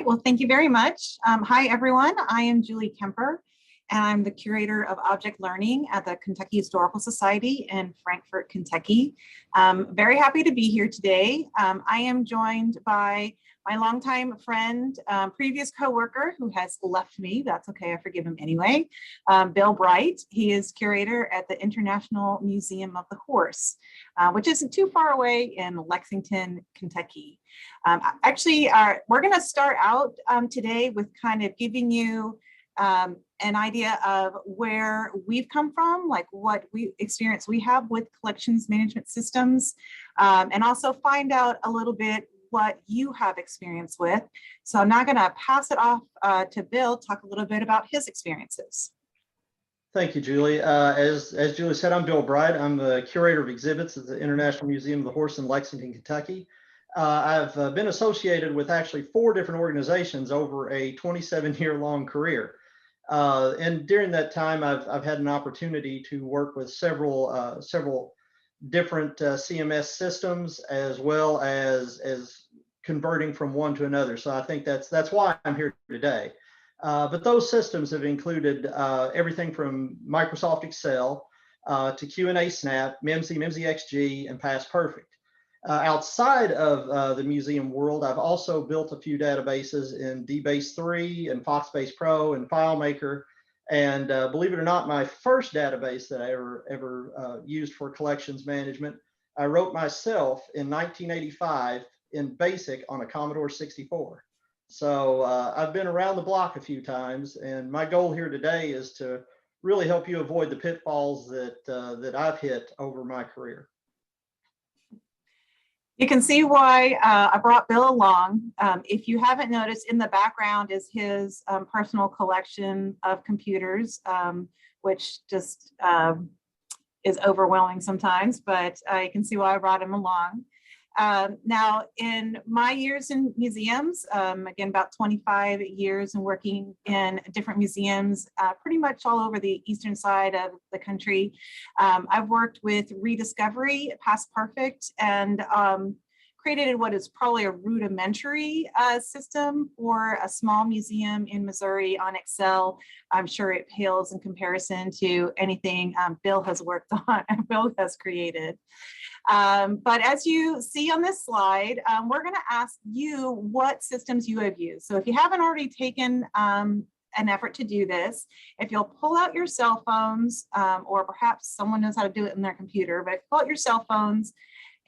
Well, thank you very much. Hi, everyone. I am Julie Kemper, and I'm the Curator of Object Learning at the Kentucky Historical Society in Frankfort, Kentucky. Very happy to be here today. I am joined by my longtime friend, previous coworker who has left me. That's okay, I forgive him anyway. Bill Bright. He is curator at the International Museum of the Horse, which isn't too far away in Lexington, Kentucky. We're going to start out today with kind of giving you an idea of where we've come from, like what experience we have with collections management systems, and also find out a little bit what you have experience with. So I'm now going to pass it off to Bill, talk a little bit about his experiences. Thank you, Julie. As Julie said, I'm Bill Bright. I'm the curator of exhibits at the International Museum of the Horse in Lexington, Kentucky. I've been associated with actually 4 different organizations over a 27-year-long career. And during that time, I've had an opportunity to work with several different CMS systems, as well as converting from one to another. So I think that's why I'm here today. But those systems have included everything from Microsoft Excel to Q&A Snap, MIMSI, MIMSI XG, and Past Perfect. Outside of the museum world, I've also built a few databases in DBase 3 and Foxbase Pro and FileMaker. And believe it or not, my first database that I ever used for collections management, I wrote myself in 1985 in BASIC on a Commodore 64. So I've been around the block a few times, and my goal here today is to really help you avoid the pitfalls that I've hit over my career. You can see why I brought Bill along. If you haven't noticed, in the background is his personal collection of computers, which just is overwhelming sometimes, but you can see why I brought him along. Now, in my years in museums, again, about 25 years and working in different museums, pretty much all over the eastern side of the country, I've worked with Rediscovery, Past Perfect, and created what is probably a rudimentary system for a small museum in Missouri on Excel. I'm sure it pales in comparison to anything Bill has worked on and Bill has created. But as you see on this slide, we're going to ask you what systems you have used. So if you haven't already taken an effort to do this, if you'll pull out your cell phones, or perhaps someone knows how to do it in their computer, but pull out your cell phones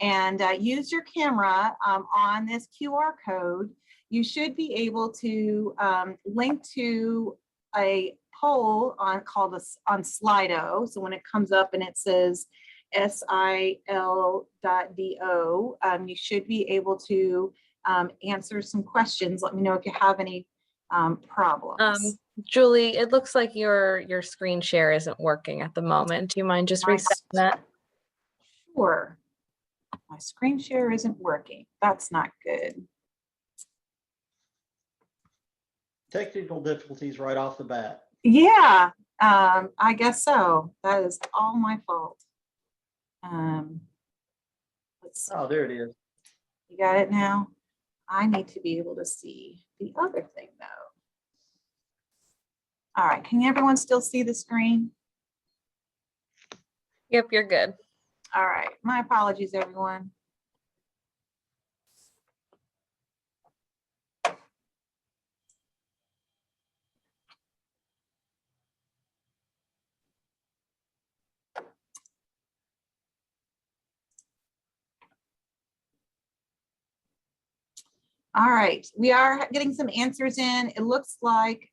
and use your camera on this QR code, you should be able to link to a poll called on Slido. So when it comes up and it says SIL.do, you should be able to answer some questions. Let me know if you have any problems. Julie, it looks like your screen share isn't working at the moment. Do you mind just resetting that? Sure. My screen share isn't working. That's not good. Technical difficulties right off the bat. Yeah, I guess so. That is all my fault. Let's see. Oh, there it is. You got it now? I need to be able to see the other thing though. All right, can everyone still see the screen? Yep, you're good. All right, my apologies, everyone. All right, we are getting some answers in. It looks like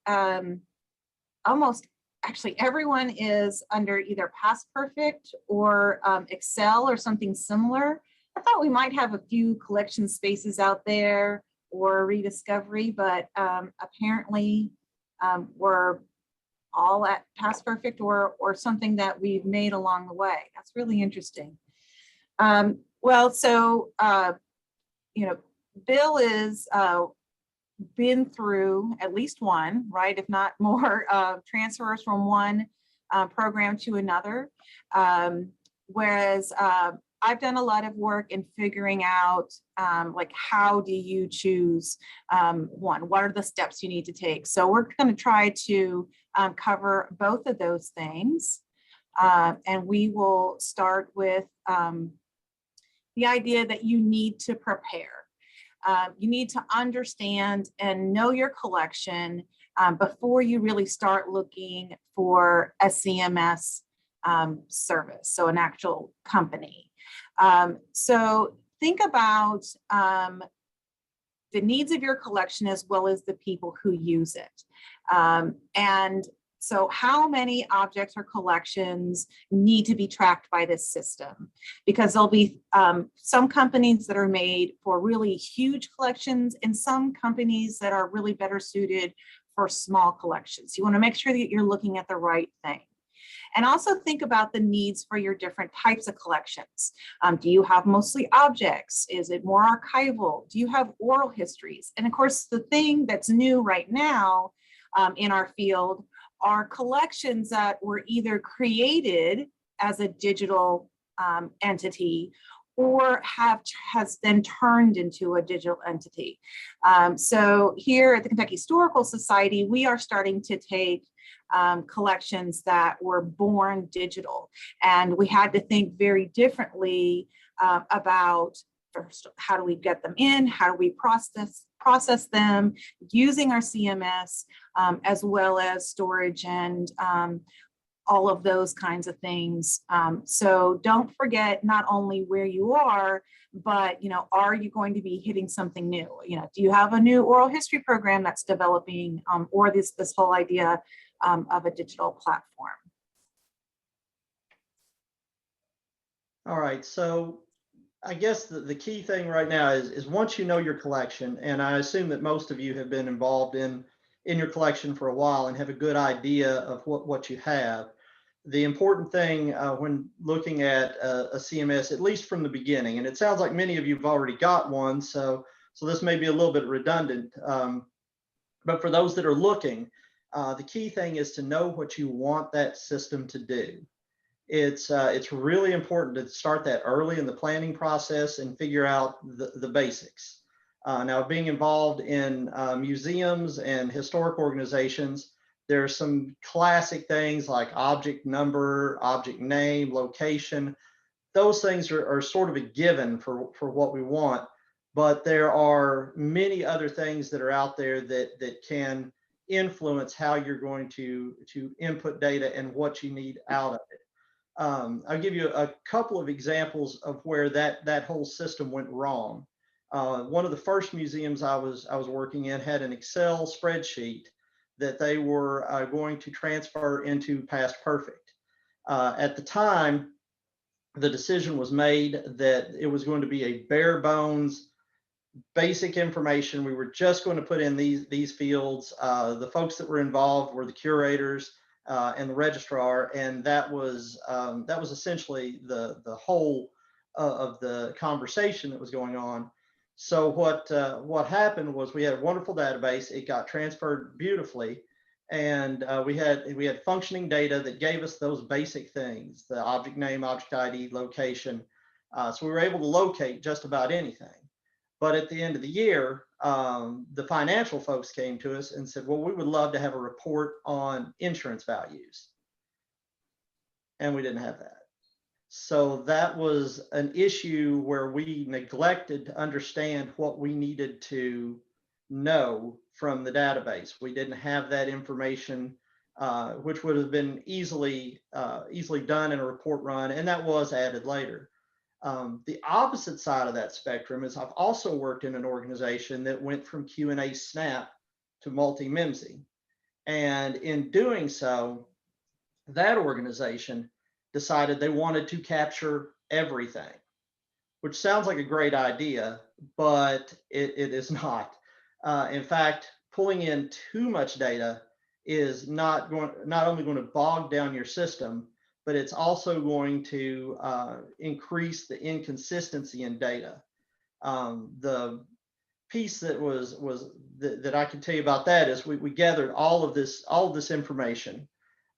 almost actually everyone is under either Past Perfect or Excel or something similar. I thought we might have a few collection spaces out there or Rediscovery, but apparently we're all at Past Perfect or something that we've made along the way. That's really interesting. Well, so, you know, Bill is been through at least one, right, if not more, transfers from one program to another. Whereas I've done a lot of work in figuring out like how do you choose one? What are the steps you need to take? So we're going to try to cover both of those things. And we will start with the idea that you need to prepare. You need to understand and know your collection before you really start looking for a CMS service, so an actual company. So think about the needs of your collection as well as the people who use it. And so how many objects or collections need to be tracked by this system? Because there'll be some companies that are made for really huge collections and some companies that are really better suited for small collections. You want to make sure that you're looking at the right thing. And also think about the needs for your different types of collections. Do you have mostly objects? Is it more archival? Do you have oral histories? And of course, the thing that's new right now in our field are collections that were either created as a digital entity or has then turned into a digital entity. So here at the Kentucky Historical Society, we are starting to take collections that were born digital. And we had to think very differently about first, how do we get them in? How do we process them using our CMS, as well as storage and all of those kinds of things. So don't forget not only where you are, but are you going to be hitting something new? Do you have a new oral history program that's developing, or this whole idea of a digital platform? All right, so I guess the key thing right now is once you know your collection, and I assume that most of you have been involved in your collection for a while and have a good idea of what you have. The important thing when looking at a CMS, at least from the beginning, and it sounds like many of you have already got one, so this may be a little bit redundant, but for those that are looking, the key thing is to know what you want that system to do. It's really important to start that early in the planning process and figure out the basics. Now, being involved in museums and historic organizations, there are some classic things like object number, object name, location. Those things are sort of a given for what we want, but there are many other things that are out there that can influence how you're going to input data and what you need out of it. I'll give you a couple of examples of where that whole system went wrong. One of the first museums I was working in had an Excel spreadsheet that they were going to transfer into Past Perfect. At the time, the decision was made that it was going to be a bare bones, basic information. We were just going to put in these fields. The folks that were involved were the curators and the registrar, and that was essentially the whole of the conversation that was going on. So what happened was we had a wonderful database. It got transferred beautifully, and we had functioning data that gave us those basic things: the object name, object ID, location. So we were able to locate just about anything. But at the end of the year, the financial folks came to us and said, well, we would love to have a report on insurance values. And we didn't have that. So that was an issue where we neglected to understand what we needed to know from the database. We didn't have that information, which would have been easily done in a report run, and that was added later. The opposite side of that spectrum is I've also worked in an organization that went from Q&A Snap to multi-MIMSI. And in doing so, that organization decided they wanted to capture everything, which sounds like a great idea, but it is not. In fact, pulling in too much data is not only going to bog down your system, but it's also going to increase the inconsistency in data. The piece that I can tell you about that is we gathered all of this information,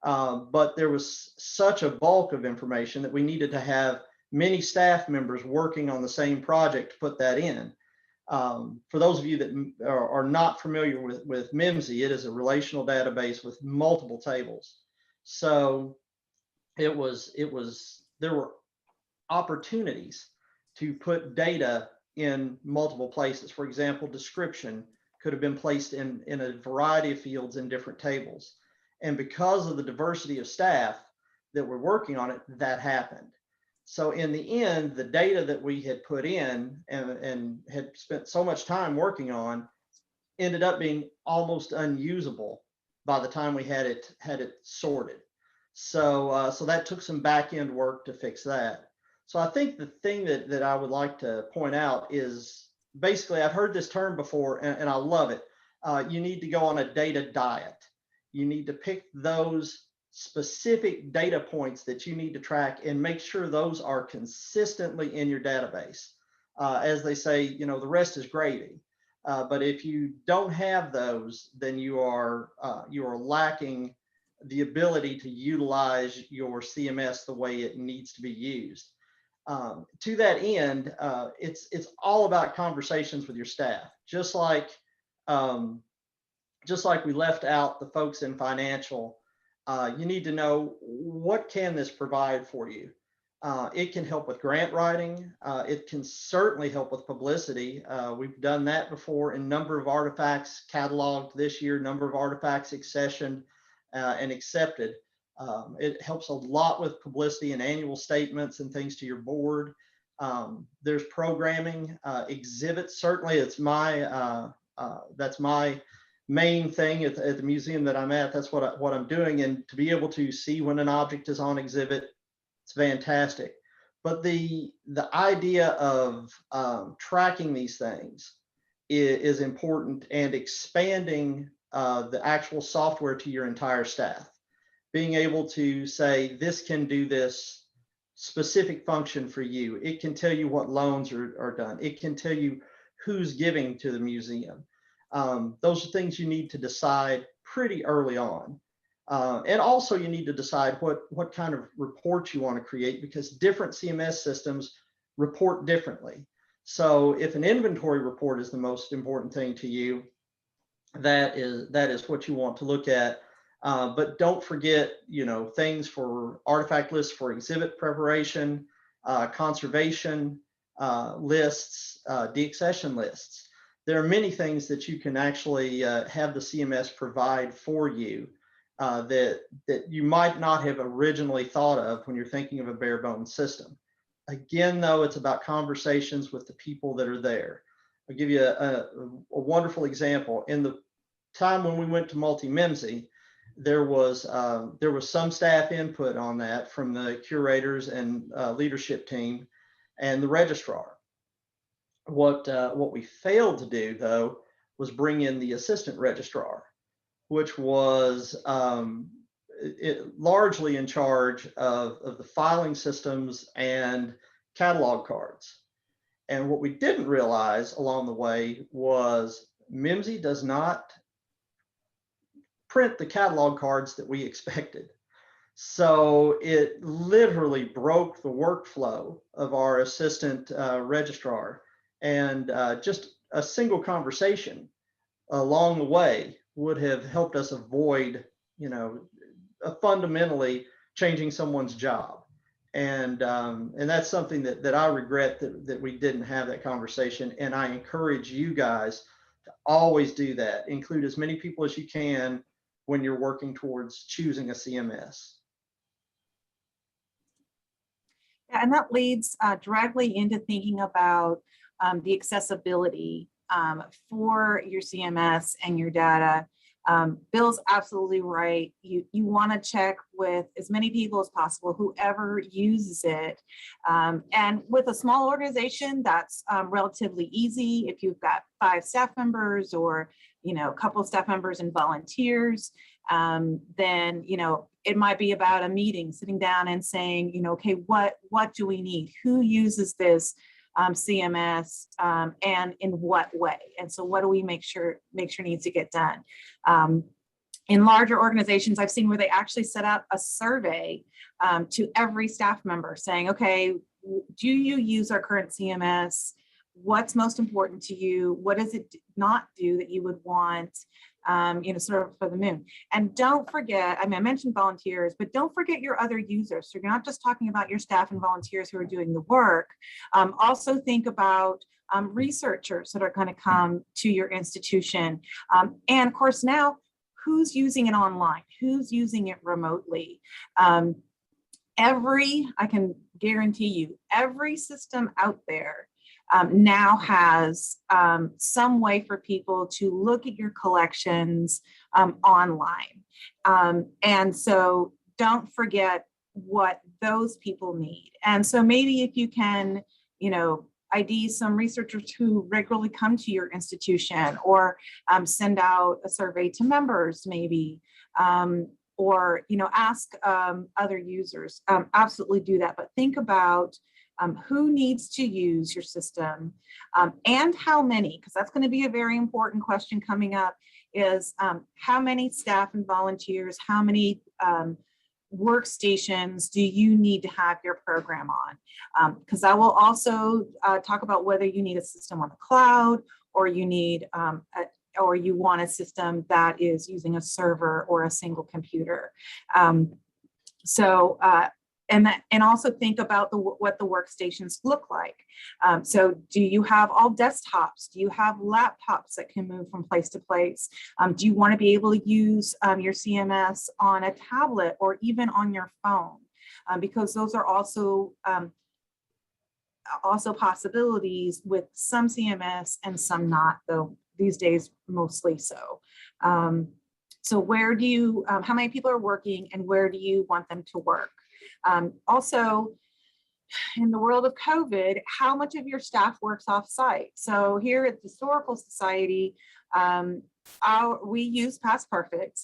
but there was such a bulk of information that we needed to have many staff members working on the same project to put that in. For those of you that are not familiar with MIMSI, it is a relational database with multiple tables. So there were opportunities to put data in multiple places. For example, description could have been placed in a variety of fields in different tables. And because of the diversity of staff that were working on it, that happened. So in the end, the data that we had put in and had spent so much time working on ended up being almost unusable by the time we had it sorted. So that took some back end work to fix that. So I think the thing that I would like to point out is basically, I've heard this term before and I love it. You need to go on a data diet. You need to pick those specific data points that you need to track and make sure those are consistently in your database. As they say, the rest is gravy. But if you don't have those, then you are lacking the ability to utilize your CMS the way it needs to be used. To that end, it's all about conversations with your staff. Just like we left out the folks in financial, you need to know, what can this provide for you? It can help with grant writing. It can certainly help with publicity. We've done that before in number of artifacts cataloged this year, number of artifacts accessioned and accepted. It helps a lot with publicity and annual statements and things to your board. There's programming, exhibits. Certainly, it's that's my main thing at the museum that I'm at. That's what I'm doing, and to be able to see when an object is on exhibit, it's fantastic. But the idea of tracking these things is important, and expanding the actual software to your entire staff. Being able to say, this can do this specific function for you. It can tell you what loans are done. It can tell you who's giving to the museum. Those are things you need to decide pretty early on. And also you need to decide what kind of reports you want to create, because different CMS systems report differently. So if an inventory report is the most important thing to you, that is what you want to look at. But don't forget, things for artifact lists for exhibit preparation, conservation lists, deaccession lists. There are many things that you can actually have the CMS provide for you that you might not have originally thought of when you're thinking of a bare bones system. Again, though, it's about conversations with the people that are there. I'll give you a wonderful example. In the time when we went to multi-MIMSI, there was some staff input on that from the curators and leadership team and the registrar. What we failed to do, though, was bring in the assistant registrar, which was largely in charge of the filing systems and catalog cards. And what we didn't realize along the way was MIMSI does not print the catalog cards that we expected. So it literally broke the workflow of our assistant registrar. And just a single conversation along the way would have helped us avoid, fundamentally changing someone's job. And that's something that I regret that we didn't have that conversation. And I encourage you guys to always do that. Include as many people as you can when you're working towards choosing a CMS. Yeah, and that leads directly into thinking about the accessibility for your CMS and your data. Bill's absolutely right. You want to check with as many people as possible, whoever uses it. And with a small organization, that's relatively easy. If you've got 5 staff members or a couple of staff members and volunteers, then it might be about a meeting, sitting down and saying, okay, what do we need? Who uses this CMS and in what way? And so what do we make sure needs to get done? In larger organizations, I've seen where they actually set up a survey to every staff member saying, okay, do you use our current CMS? What's most important to you? What does it not do that you would want, sort of for the moon? And don't forget, I mean, I mentioned volunteers, but don't forget your other users. So you're not just talking about your staff and volunteers who are doing the work. Also think about researchers that are going to come to your institution. And of course, now, who's using it online? Who's using it remotely? I can guarantee you, every system out there now has some way for people to look at your collections online. And so don't forget what those people need. And so maybe if you can, ID some researchers who regularly come to your institution, or send out a survey to members maybe, or ask other users. Absolutely do that, but think about who needs to use your system, and how many, because that's going to be a very important question coming up, is how many staff and volunteers, how many workstations do you need to have your program on? Because I will also talk about whether you need a system on the cloud, or you need or you want a system that is using a server or a single computer. And also think about what the workstations look like. So do you have all desktops? Do you have laptops that can move from place to place? Do you want to be able to use your CMS on a tablet or even on your phone? Because those are also possibilities with some CMS and some not, though these days mostly so. So where do you, how many people are working, and where do you want them to work? Also, in the world of COVID, how much of your staff works off-site? So here at the Historical Society, we use Past Perfect.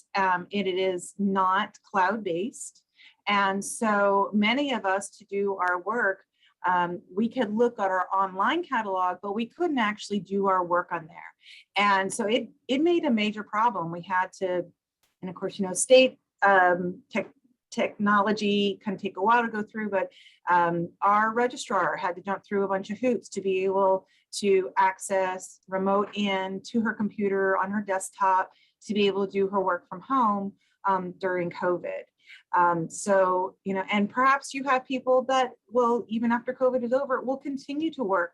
It is not cloud-based. And so many of us, to do our work, we could look at our online catalog, but we couldn't actually do our work on there. And so it made a major problem. We had to, and of course, state technology can take a while to go through, but our registrar had to jump through a bunch of hoops to be able to access remote in to her computer on her desktop to be able to do her work from home during COVID. So, and perhaps you have people that will, even after COVID is over, will continue to work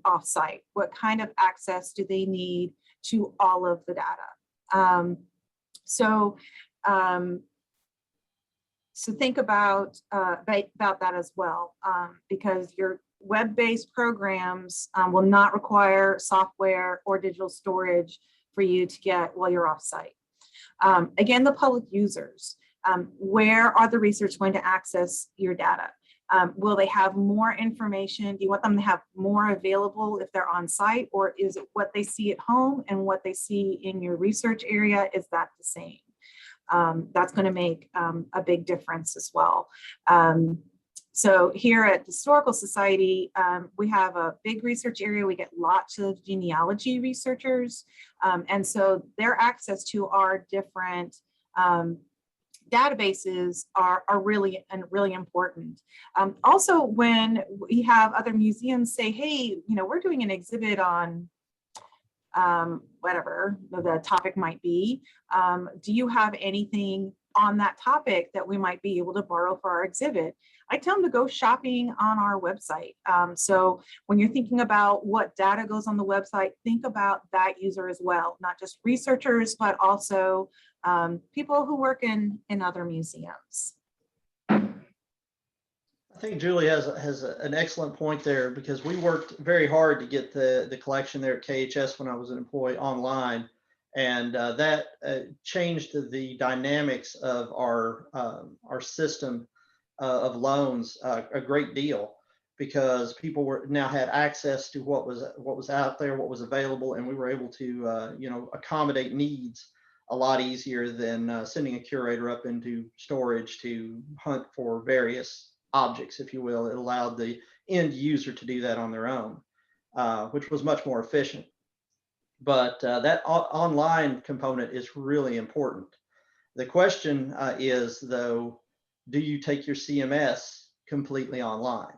off-site. What kind of access do they need to all of the data? So think about that as well, because your web-based programs will not require software or digital storage for you to get while you're off-site. Again, the public users, where are the researchers going to access your data? Will they have more information? Do you want them to have more available if they're on site, or is it what they see at home and what they see in your research area? Is that the same? That's going to make a big difference as well. So here at the Historical Society, we have a big research area. We get lots of genealogy researchers. And so their access to our different databases are really important. Also, when we have other museums say, hey, we're doing an exhibit on whatever the topic might be, do you have anything on that topic that we might be able to borrow for our exhibit? I tell them to go shopping on our website. So when you're thinking about what data goes on the website, think about that user as well, not just researchers, but also people who work in other museums. I think Julie has an excellent point there, because we worked very hard to get the collection there at KHS when I was an employee online, and that changed the dynamics of our system of loans a great deal, because people now had access to what was out there, what was available, and we were able to accommodate needs a lot easier than sending a curator up into storage to hunt for various objects, if you will. It allowed the end user to do that on their own, which was much more efficient. But that online component is really important. The question is, though, do you take your CMS completely online?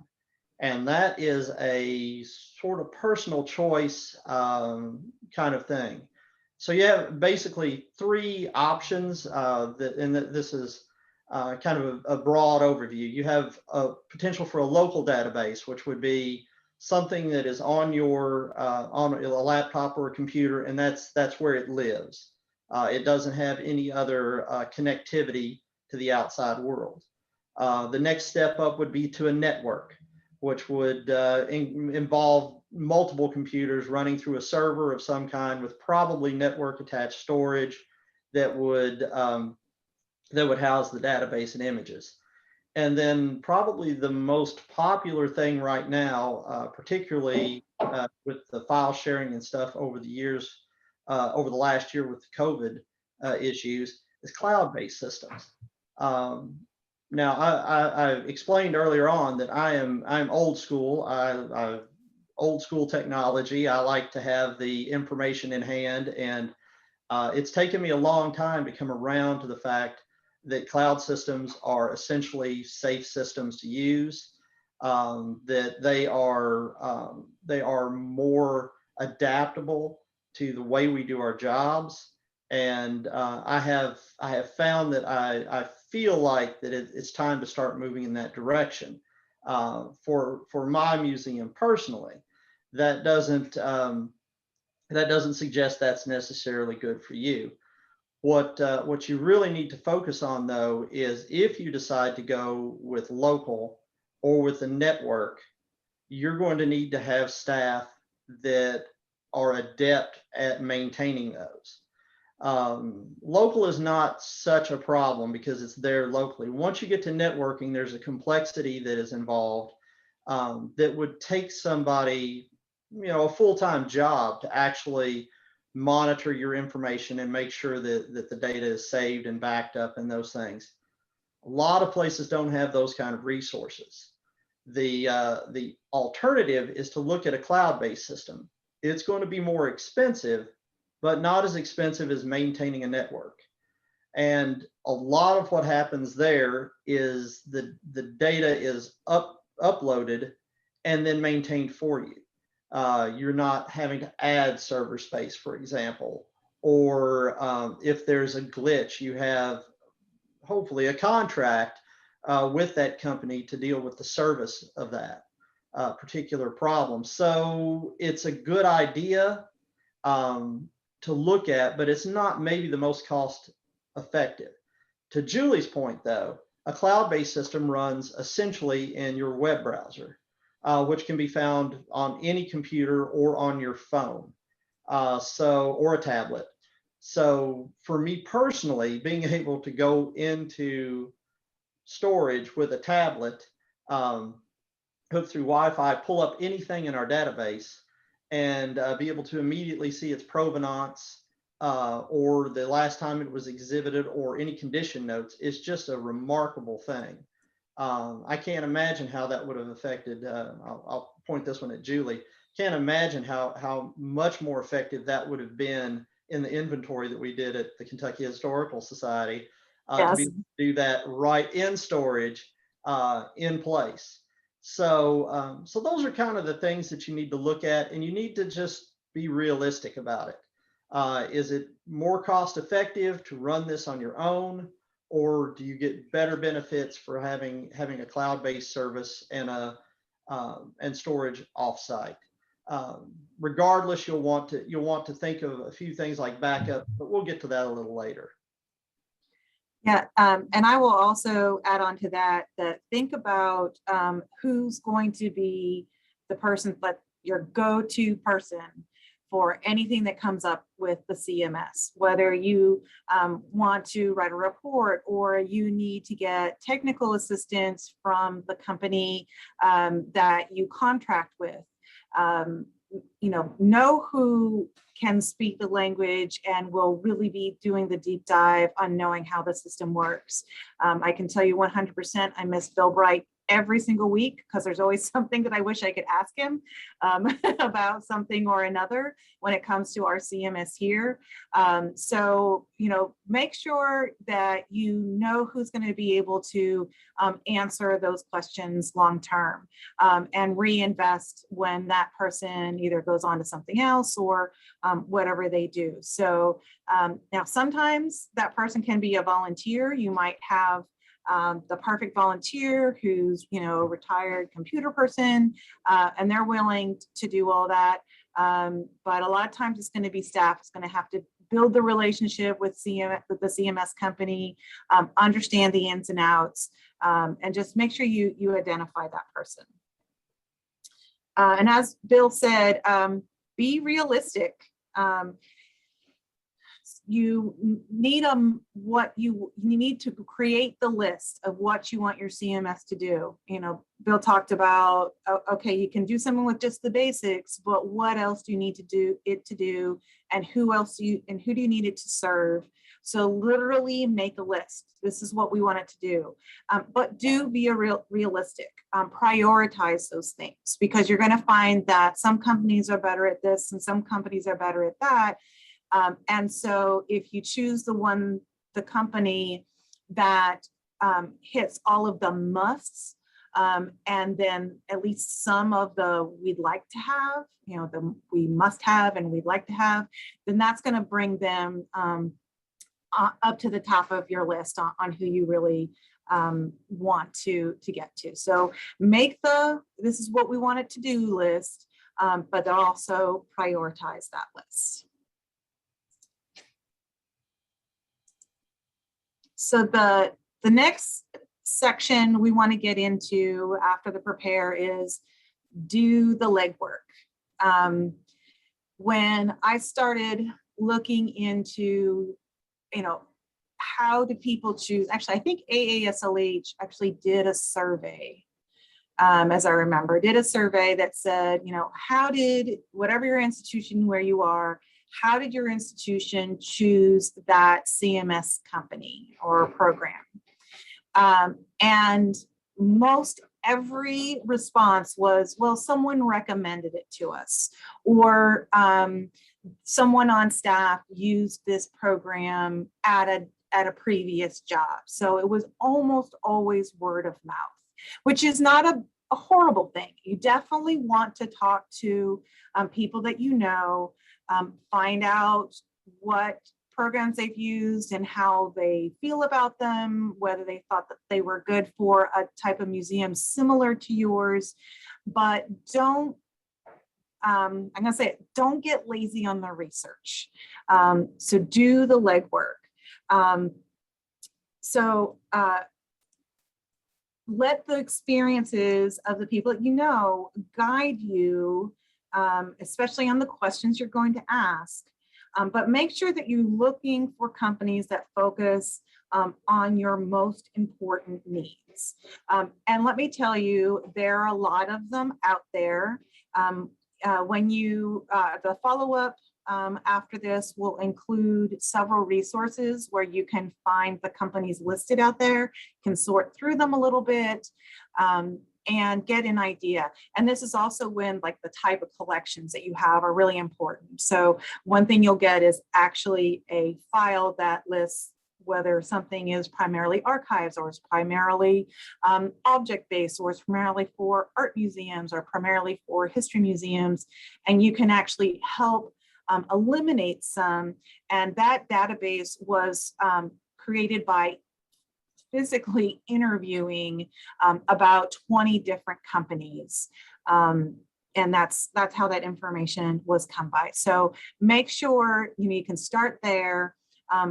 And that is a sort of personal choice kind of thing. So you have basically three options this is kind of a broad overview. You have a potential for a local database, which would be something that is on your on a laptop or a computer, and that's where it lives. It doesn't have any other connectivity to the outside world. The next step up would be to a network, which would involve multiple computers running through a server of some kind with probably network attached storage that would house the database and images. And then probably the most popular thing right now, particularly with the file sharing and stuff over the years, over the last year with the COVID issues, is cloud-based systems. Now, I explained earlier on that I'm old school. I old school technology. I like to have the information in hand, and it's taken me a long time to come around to the fact that cloud systems are essentially safe systems to use. That they are more adaptable to the way we do our jobs. And I have found that I feel like that it's time to start moving in that direction. For my museum personally, that doesn't suggest that's necessarily good for you. What you really need to focus on, though, is if you decide to go with local or with a network, you're going to need to have staff that are adept at maintaining those. Local is not such a problem because it's there locally. Once you get to networking, there's a complexity that is involved that would take somebody, a full-time job to actually monitor your information and make sure that the data is saved and backed up and those things. A lot of places don't have those kind of resources. The alternative is to look at a cloud-based system. It's going to be more expensive, but not as expensive as maintaining a network. And a lot of what happens there is the data is uploaded and then maintained for you. You're not having to add server space, for example, or if there's a glitch, you have hopefully a contract with that company to deal with the service of that particular problem. So it's a good idea to look at, but it's not maybe the most cost effective. To Julie's point, though, a cloud-based system runs essentially in your web browser, which can be found on any computer or on your phone, or a tablet. So for me personally, being able to go into storage with a tablet, hook through Wi-Fi, pull up anything in our database, and be able to immediately see its provenance or the last time it was exhibited or any condition notes is just a remarkable thing. I can't imagine how that would have affected, I'll point this one at Julie, can't imagine how much more effective that would have been in the inventory that we did at the Kentucky Historical Society to be able to do that right in storage in place. So those are kind of the things that you need to look at, and you need to just be realistic about it. Is it more cost effective to run this on your own, or do you get better benefits for having a cloud-based service and storage offsite? Regardless, you'll want to think of a few things like backup, but we'll get to that a little later. Yeah, and I will also add on to that think about who's going to be the person, but your go-to person for anything that comes up with the CMS, whether you want to write a report or you need to get technical assistance from the company that you contract with. Know who can speak the language and will really be doing the deep dive on knowing how the system works. I can tell you 100%, I miss Bill Bright every single week because there's always something that I wish I could ask him about something or another when it comes to our CMS here. So, make sure that you know who's going to be able to answer those questions long term, and reinvest when that person either goes on to something else or whatever they do. So now sometimes that person can be a volunteer. You might have the perfect volunteer who's, a retired computer person, and they're willing to do all that. But a lot of times it's going to be staff. It's going to have to build the relationship with the CMS company, understand the ins and outs, and just make sure you identify that person. And as Bill said, be realistic. You need you need to create the list of what you want your CMS to do. Bill talked about, okay, you can do something with just the basics, but what else do you need to do and who do you need it to serve? So literally make a list. This is what we want it to do, but do be realistic. Prioritize those things, because you're going to find that some companies are better at this and some companies are better at that. And so if you choose the company that hits all of the musts, and then at least some of the we'd like to have, the we must have and we'd like to have, then that's going to bring them up to the top of your list on who you really want to get to. So make this is what we want it to do list, but also prioritize that list. So the next section we want to get into after the prepare is do the legwork. When I started looking into, how do people choose? Actually, I think AASLH actually did a survey, as I remember, did a survey that said, how did, whatever your institution where you are, how did your institution choose that CMS company or program? And most every response was, well, someone recommended it to us, or someone on staff used this program at a previous job. So it was almost always word of mouth, which is not a horrible thing. You definitely want to talk to people that find out what programs they've used and how they feel about them, whether they thought that they were good for a type of museum similar to yours. But don't get lazy on the research. So do the legwork. Let the experiences of the people that guide you, especially on the questions you're going to ask. But make sure that you're looking for companies that focus on your most important needs. And let me tell you, there are a lot of them out there. When the follow-up after this will include several resources where you can find the companies listed out there, can sort through them a little bit, and get an idea. And this is also when the type of collections that you have are really important. So one thing you'll get is actually a file that lists whether something is primarily archives, or is primarily object-based, or is primarily for art museums, or primarily for history museums. And you can actually help eliminate some. And that database was created by physically interviewing about 20 different companies. And that's how that information was come by. So make sure you can start there,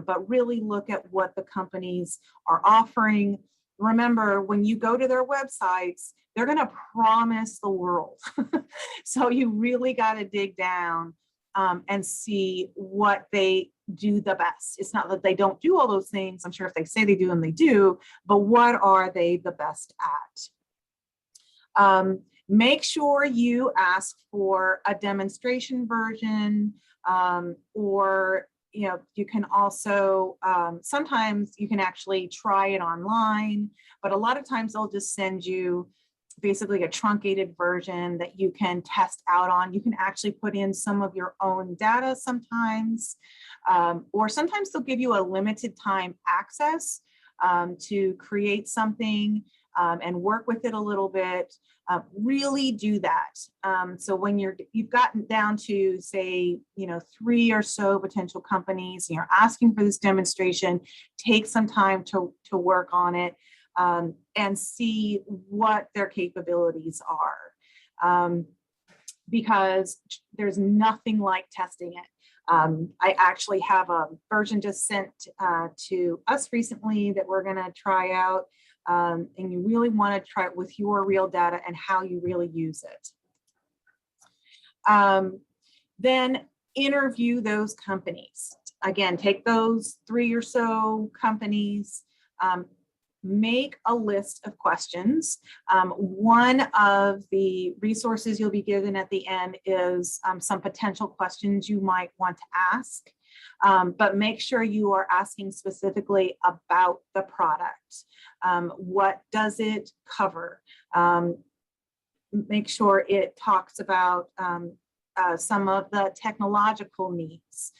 but really look at what the companies are offering. Remember, when you go to their websites, they're going to promise the world. So you really got to dig down and see what they do the best. It's not that they don't do all those things. I'm sure if they say they do them, they do, but what are they the best at? Make sure you ask for a demonstration version, or you can also, sometimes you can actually try it online, but a lot of times they'll just send you basically a truncated version that you can test out on. You can actually put in some of your own data sometimes, or sometimes they'll give you a limited time access to create something and work with it a little bit. Really do that. So when you've gotten down to, say, 3 or so potential companies, and you're asking for this demonstration, take some time to work on it and see what their capabilities are. Because there's nothing like testing it. I actually have a version just sent to us recently that we're going to try out. And you really want to try it with your real data and how you really use it. Then interview those companies. Again, take those 3 or so companies, make a list of questions. One of the resources you'll be given at the end is some potential questions you might want to ask, but make sure you are asking specifically about the product. What does it cover? Make sure it talks about some of the technological needs.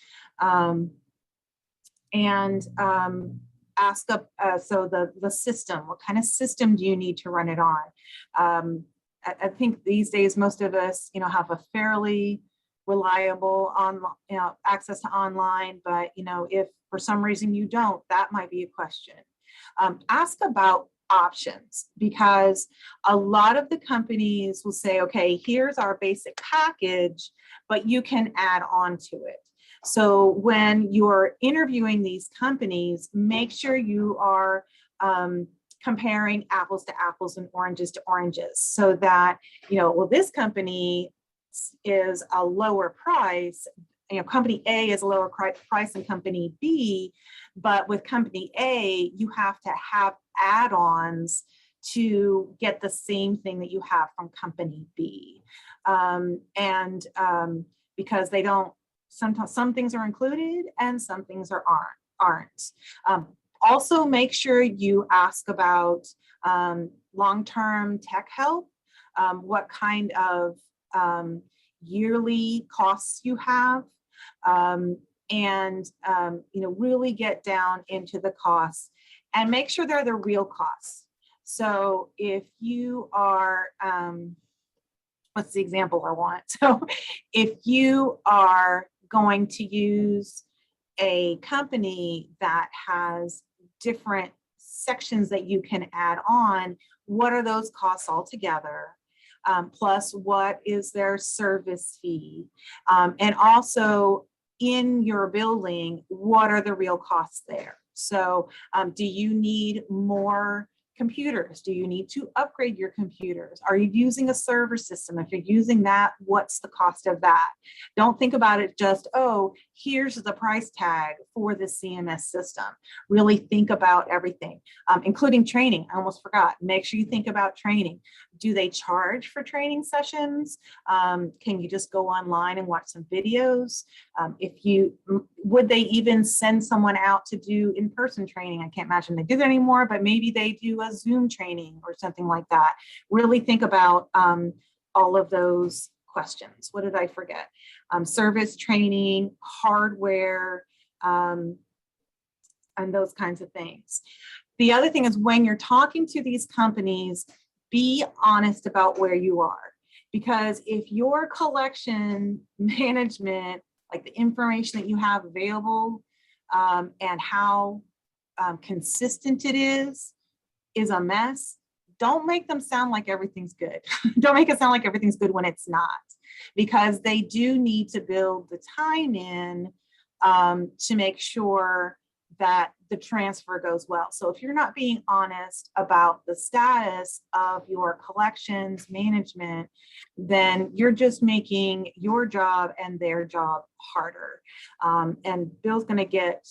Ask so the system, what kind of system do you need to run it on? I think these days most of us have a fairly reliable access to online, but if for some reason you don't, that might be a question. Ask about options, because a lot of the companies will say, okay, here's our basic package, but you can add on to it. So when you're interviewing these companies, make sure you are comparing apples to apples and oranges to oranges, so that, well, this company is a lower price, company A is a lower price than company B, but with company A, you have to have add-ons to get the same thing that you have from company B. Because they don't, sometimes some things are included and some things aren't. Also, make sure you ask about long-term tech help, what kind of yearly costs you have, and really get down into the costs and make sure they're the real costs. So if you are, what's the example I want? So if you are going to use a company that has different sections that you can add on, what are those costs altogether? Plus, what is their service fee? And also, in your building, what are the real costs there? So do you need more computers? Do you need to upgrade your computers? Are you using a server system? If you're using that, what's the cost of that? Don't think about it just, oh, here's the price tag for the CMS system. Really think about everything, including training. I almost forgot. Make sure you think about training. Do they charge for training sessions? Can you just go online and watch some videos? Would they even send someone out to do in-person training? I can't imagine they do that anymore, but maybe they do a Zoom training or something like that. Really think about all of those questions. What did I forget? Service, training, hardware, and those kinds of things. The other thing is, when you're talking to these companies, be honest about where you are. Because if your collection management, like the information that you have available and how consistent it is a mess, don't make them sound like everything's good. Don't make it sound like everything's good when it's not, because they do need to build the time in to make sure that the transfer goes well. So if you're not being honest about the status of your collections management, then you're just making your job and their job harder. And Bill's going to get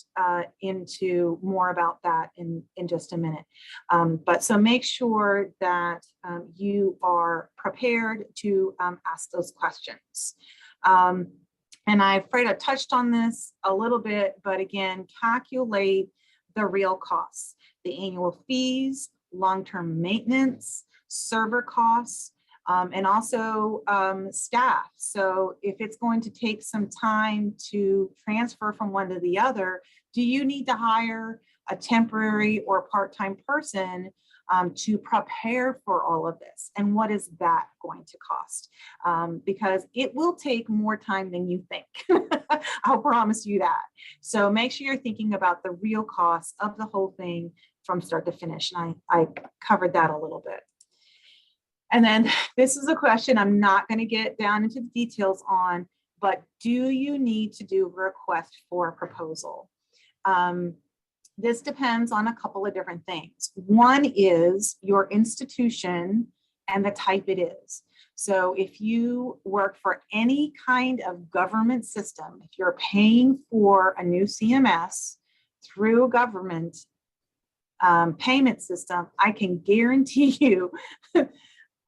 into more about that in just a minute. But so make sure that you are prepared to ask those questions. And I'm afraid I touched on this a little bit, but again, calculate the real costs, the annual fees, long-term maintenance, server costs, and also staff. So if it's going to take some time to transfer from one to the other, do you need to hire a temporary or part-time person to prepare for all of this? And what is that going to cost? Because it will take more time than you think. I'll promise you that. So make sure you're thinking about the real costs of the whole thing from start to finish. And I covered that a little bit. And then this is a question I'm not going to get down into the details on, but do you need to do a request for a proposal? This depends on a couple of different things. One is your institution and the type it is. So if you work for any kind of government system, if you're paying for a new CMS through a government payment system, I can guarantee you,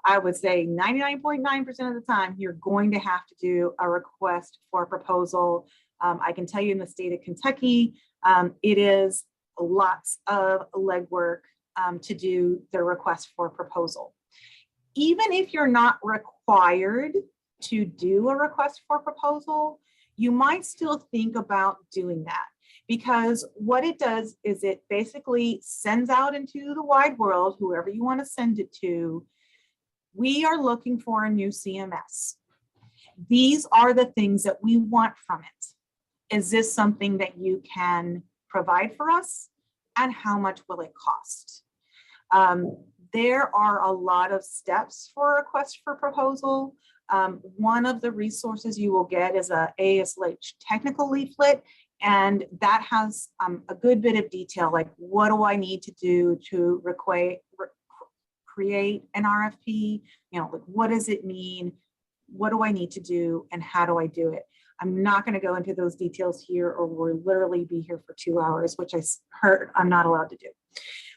I would say 99.9% of the time, you're going to have to do a request for a proposal. I can tell you in the state of Kentucky, it is lots of legwork to do the request for proposal. Even if you're not required to do a request for proposal, you might still think about doing that, because what it does is it basically sends out into the wide world, whoever you want to send it to, we are looking for a new CMS. These are the things that we want from it. Is this something that you can provide for us? And how much will it cost? There are a lot of steps for a request for proposal. One of the resources you will get is a ASLH technical leaflet, and that has a good bit of detail, like what do I need to do to create an RFP? You know, like what does it mean? What do I need to do, and how do I do it? I'm not going to go into those details here, or we'll literally be here for 2 hours, which I heard I'm not allowed to do.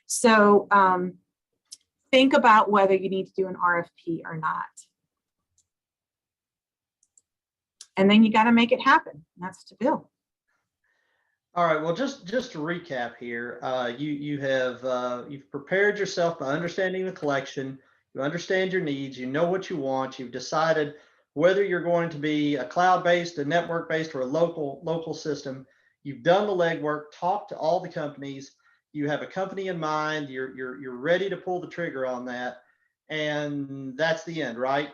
So think about whether you need to do an RFP or not. And then you got to make it happen. That's to Bill. All right. Well, just to recap here, you've prepared yourself by understanding the collection. You understand your needs. You know what you want. You've decided whether you're going to be a cloud-based, a network-based, or a local system. You've done the legwork. Talked to all the companies. You have a company in mind. You're ready to pull the trigger on that, and that's the end, right?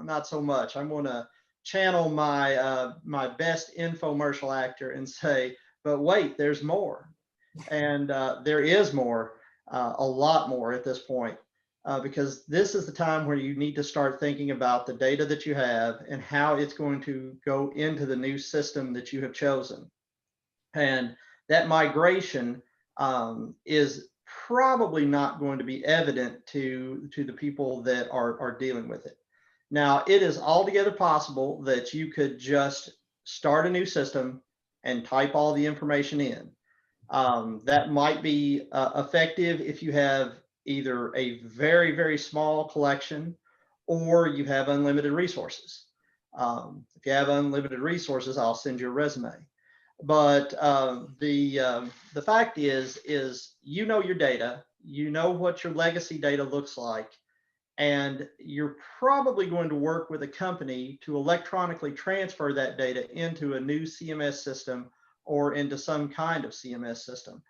Not so much. I'm going to channel my my best infomercial actor and say, but wait, there's more. And there is more, a lot more at this point, because this is the time where you need to start thinking about the data that you have and how it's going to go into the new system that you have chosen. And that migration is probably not going to be evident to the people that are dealing with it. Now, it is altogether possible that you could just start a new system and type all the information in. That might be effective if you have either a very, very small collection or you have unlimited resources. If you have unlimited resources, I'll send you a resume. But the fact is you know your data, you know what your legacy data looks like, and you're probably going to work with a company to electronically transfer that data into a new CMS system or into some kind of CMS system.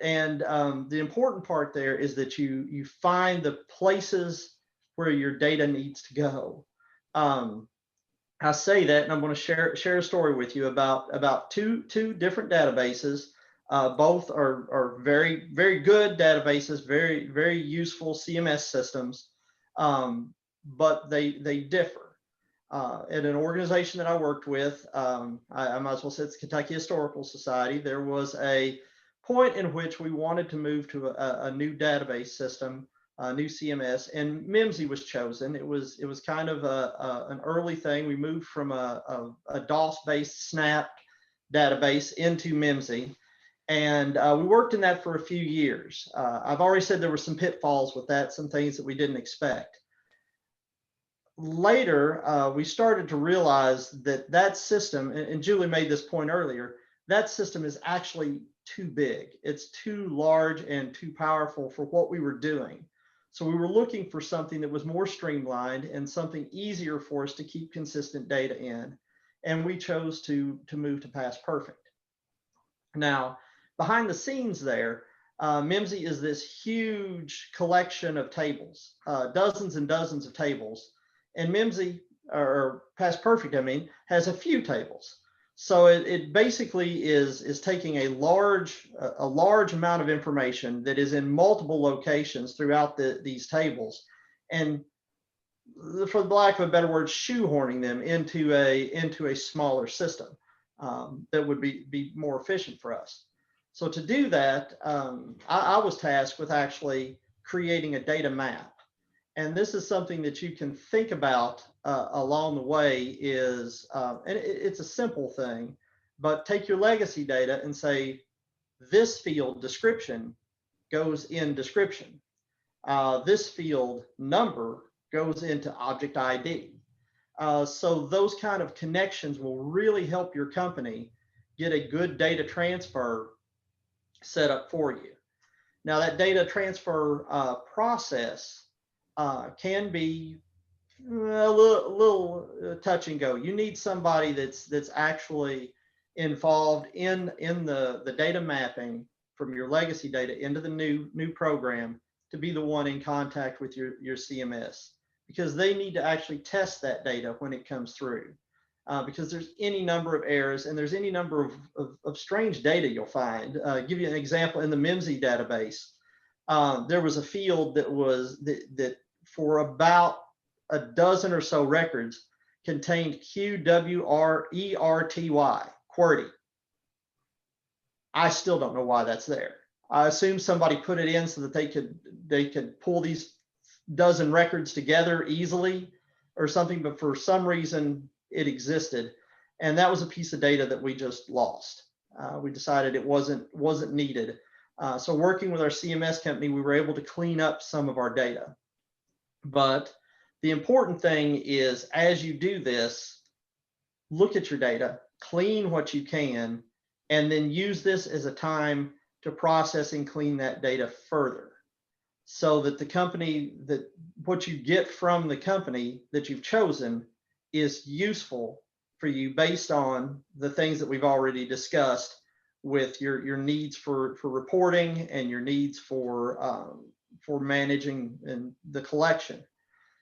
And the important part there is that you find the places where your data needs to go. I say that, and I'm going to share a story with you about two different databases. Both are very, very good databases, very, very useful CMS systems. But they differ. At an organization that I worked with, I might as well say it's Kentucky Historical Society, there was a point in which we wanted to move to a new database system, a new CMS, and MIMSI was chosen. It was kind of an early thing. We moved from a DOS-based SNAP database into MIMSI. And we worked in that for a few years. I've already said there were some pitfalls with that, some things that we didn't expect. later, we started to realize that that system, and Julie made this point earlier, that system is actually too big. It's too large and too powerful for what we were doing. So we were looking for something that was more streamlined and something easier for us to keep consistent data in. And we chose to move to Past Perfect. Now, behind the scenes there, Mimsy is this huge collection of tables, dozens and dozens of tables. And Mimsy, or Past Perfect, I mean, has a few tables. So it basically is taking a large amount of information that is in multiple locations throughout these tables, and for the lack of a better word, shoehorning them into a smaller system that would be more efficient for us. So to do that, I was tasked with actually creating a data map. And this is something that you can think about along the way is, and it's a simple thing, but take your legacy data and say, this field description goes in description. This field number goes into object ID. So those kind of connections will really help your company get a good data transfer set up for you. Now that data transfer process can be a little touch and go. You need somebody that's actually involved in the data mapping from your legacy data into the new program to be the one in contact with your CMS, because they need to actually test that data when it comes through. Because there's any number of errors and there's any number of strange data you'll find. Give you an example, in the Mimsy database, there was a field that for about a dozen or so records contained QWRERTY, QWERTY. I still don't know why that's there. I assume somebody put it in so that they could pull these dozen records together easily or something, but for some reason it existed, and that was a piece of data that we just lost. We decided it wasn't needed. So working with our CMS company, we were able to clean up some of our data. But the important thing is, as you do this, look at your data, clean what you can, and then use this as a time to process and clean that data further, so that the company, that what you get from the company that you've chosen is useful for you based on the things that we've already discussed with your needs for reporting and your needs for managing and the collection.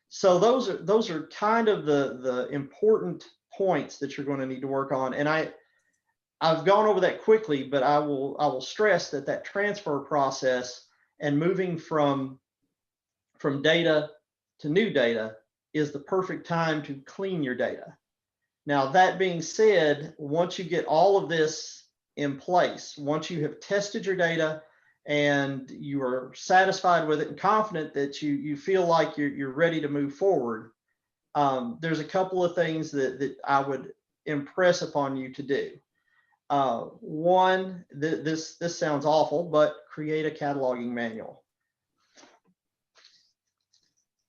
So those are kind of the important points that you're going to need to work on. And I've gone over that quickly, but I will stress that transfer process and moving from data to new data is the perfect time to clean your data. Now, that being said, once you get all of this in place, once you have tested your data and you are satisfied with it and confident that you feel like you're ready to move forward, there's a couple of things that I would impress upon you to do. One, this sounds awful, but create a cataloging manual.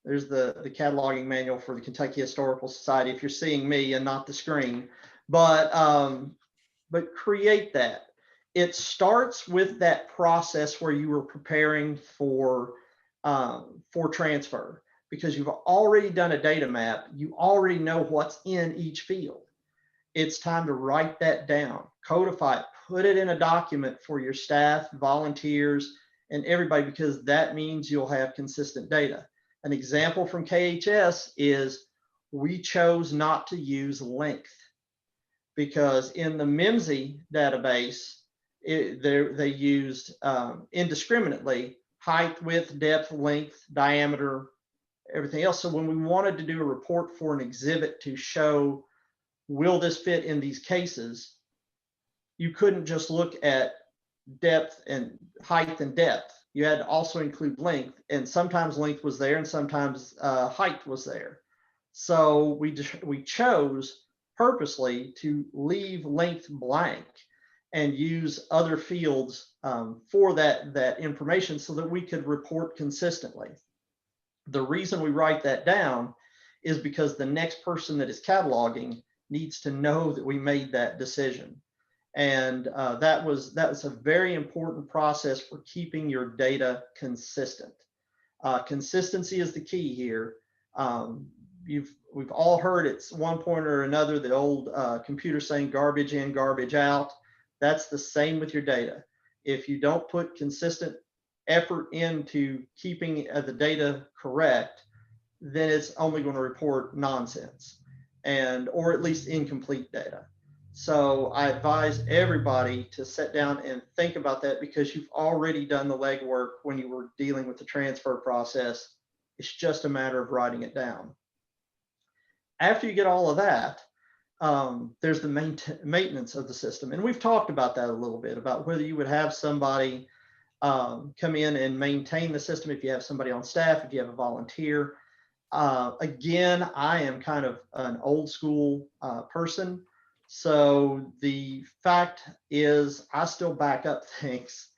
There's the cataloging manual for the Kentucky Historical Society, if you're seeing me and not the screen, but create that. It starts with that process where you were preparing for transfer, because you've already done a data map. You already know what's in each field. It's time to write that down, codify it, put it in a document for your staff, volunteers, and everybody, because that means you'll have consistent data. An example from KHS is we chose not to use length, because in the Mimsy database, they used indiscriminately height, width, depth, length, diameter, everything else. So when we wanted to do a report for an exhibit to show, will this fit in these cases, you couldn't just look at depth and height and depth. You had to also include length, and sometimes length was there and sometimes height was there. So we chose purposely to leave length blank and use other fields for that information so that we could report consistently. The reason we write that down is because the next person that is cataloging needs to know that we made that decision. And that was a very important process for keeping your data consistent. Consistency is the key here. We've all heard at one point or another the old computer saying garbage in, garbage out. That's the same with your data. If you don't put consistent effort into keeping the data correct, then it's only going to report nonsense or at least incomplete data. So I advise everybody to sit down and think about that, because you've already done the legwork when you were dealing with the transfer process. It's just a matter of writing it down. After you get all of that, there's the maintenance of the system. And we've talked about that a little bit, about whether you would have somebody come in and maintain the system, if you have somebody on staff, if you have a volunteer. Again, I am kind of an old school person. So the fact is, I still back up things,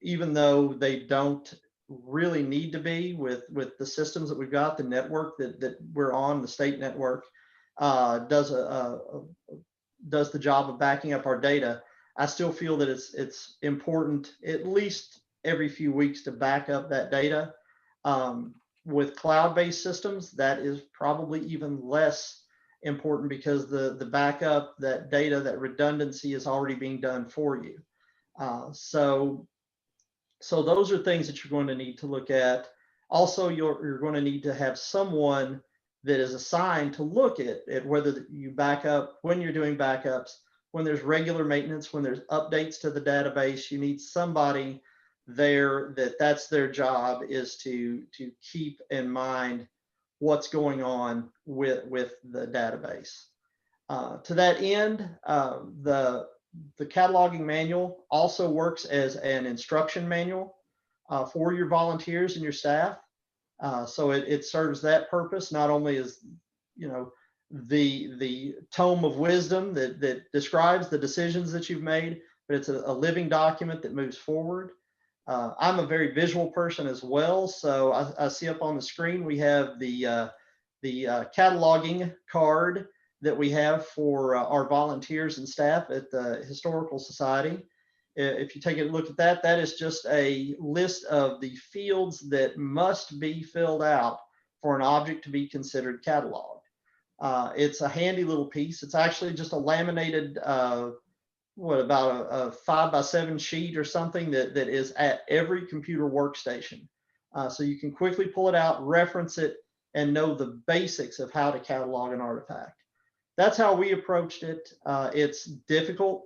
even though they don't really need to be with the systems that we've got. The network that we're on, the state network, does the job of backing up our data. I still feel that it's important at least every few weeks to back up that data. With cloud-based systems, that is probably even less important, because the backup, that data, that redundancy is already being done for you. So those are things that you're going to need to look at. Also, you're going to need to have someone that is assigned to look at whether you back up, when you're doing backups, when there's regular maintenance, when there's updates to the database. You need somebody there that's their job, is to keep in mind what's going on with the database. To that end, the cataloging manual also works as an instruction manual for your volunteers and your staff. So it serves that purpose, not only as, the tome of wisdom that describes the decisions that you've made, but it's a living document that moves forward. I'm a very visual person as well, so I see up on the screen we have the cataloging card that we have for our volunteers and staff at the Historical Society. If you take a look at that, that is just a list of the fields that must be filled out for an object to be considered cataloged. It's a handy little piece. It's actually just a laminated, about a 5x7 sheet or something that is at every computer workstation. So you can quickly pull it out, reference it, and know the basics of how to catalog an artifact. That's how we approached it. It's difficult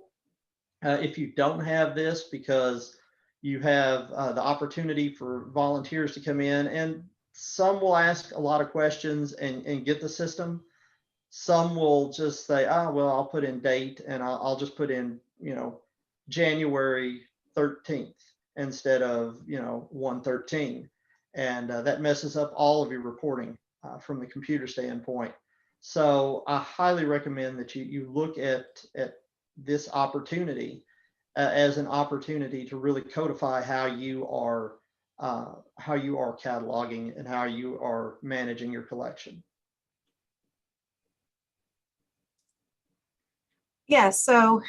if you don't have this, because you have the opportunity for volunteers to come in, and some will ask a lot of questions and get the system. Some will just say, well, I'll put in date, and I'll just put in, January 13th instead of, 1/13. And that messes up all of your reporting from the computer standpoint. So I highly recommend that you look at this opportunity as an opportunity to really codify how you are cataloging and how you are managing your collection. Yeah, so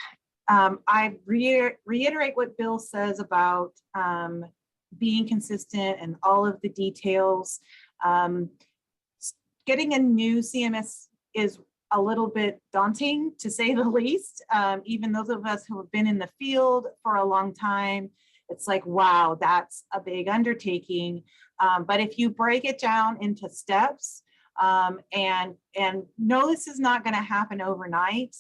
I reiterate what Bill says about being consistent and all of the details. Getting a new CMS is a little bit daunting, to say the least. Even those of us who have been in the field for a long time, it's like, wow, that's a big undertaking. But if you break it down into steps, and no, this is not going to happen overnight,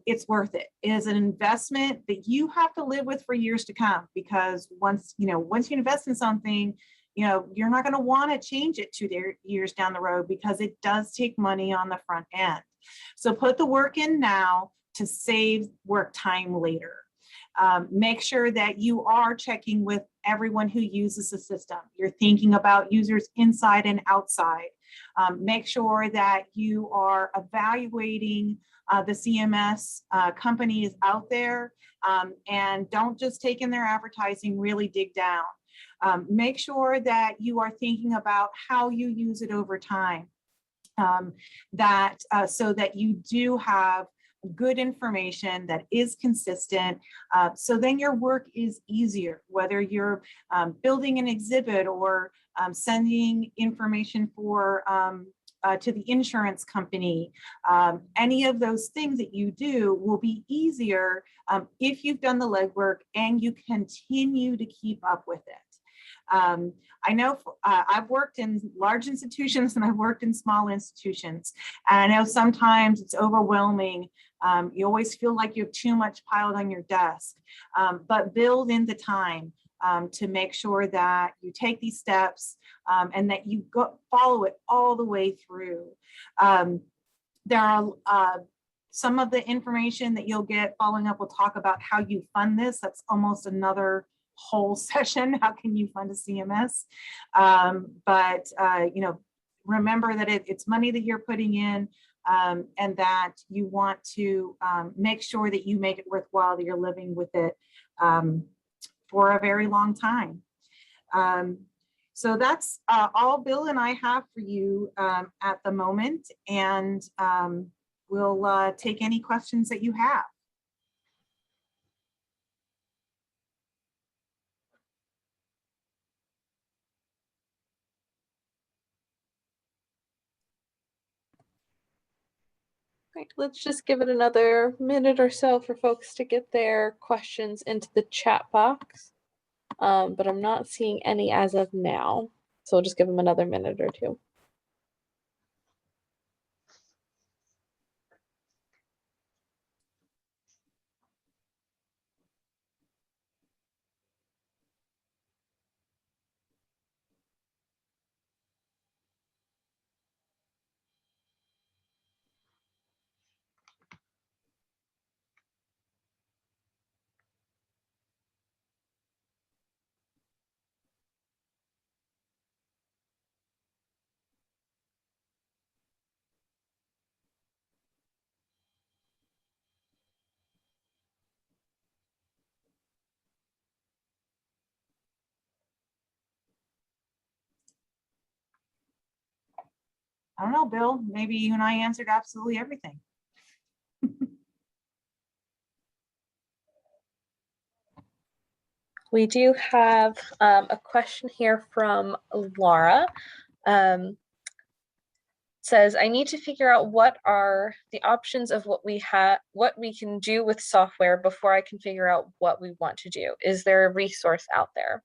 it's worth it. It is an investment that you have to live with for years to come, because once you invest in something, you're not going to want to change it 2 years down the road, because it does take money on the front end. So put the work in now to save work time later. Make sure that you are checking with everyone who uses the system. You're thinking about users inside and outside. Make sure that you are evaluating the CMS companies out there, and don't just take in their advertising, really dig down. Make sure that you are thinking about how you use it over time. So that you do have good information that is consistent. So then your work is easier, whether you're building an exhibit or sending information for to the insurance company. Any of those things that you do will be easier if you've done the legwork and you continue to keep up with it. I know I've worked in large institutions and I've worked in small institutions. And I know sometimes it's overwhelming. You always feel like you have too much piled on your desk, but build in the time to make sure that you take these steps and that you follow it all the way through. There are some of the information that you'll get following up. We'll talk about how you fund this. That's almost another whole session. How can you fund a CMS? But you know, remember that it's money that you're putting in, and that you want to make sure that you make it worthwhile, that you're living with it for a very long time. So that's all Bill and I have for you at the moment, and we'll take any questions that you have. Right, let's just give it another minute or so for folks to get their questions into the chat box. But I'm not seeing any as of now. So we'll just give them another minute or two. I don't know, Bill, maybe you and I answered absolutely everything. We do have a question here from Laura. Says, I need to figure out what are the options of what we can do with software before I can figure out what we want to do. Is there a resource out there?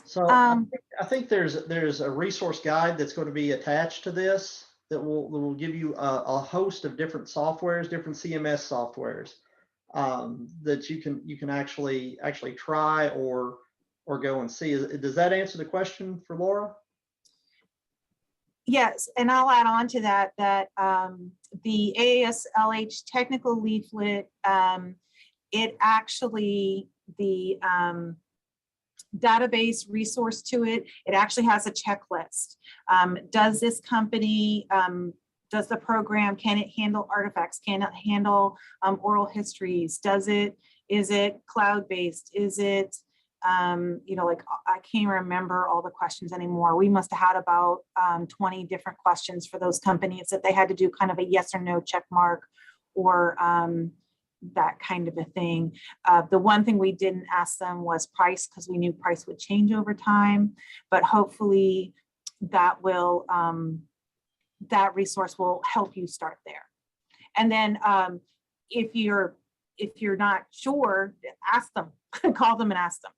So I think there's a resource guide that's going to be attached to this that will give you a host of different softwares, different CMS softwares that you can actually try or go and see. Does that answer the question for Laura? Yes, and I'll add on to that the AASLH technical leaflet, it actually, the database resource to it, it actually has a checklist. Does this company, does the program, can it handle artifacts? Can it handle oral histories? Is it cloud-based? Is it, you know, like, I can't remember all the questions anymore. We must have had about 20 different questions for those companies that they had to do kind of a yes or no check mark, or that kind of a thing. The one thing we didn't ask them was price, because we knew price would change over time, but hopefully that will, that resource will help you start there. And then if you're not sure, ask them, call them and ask them.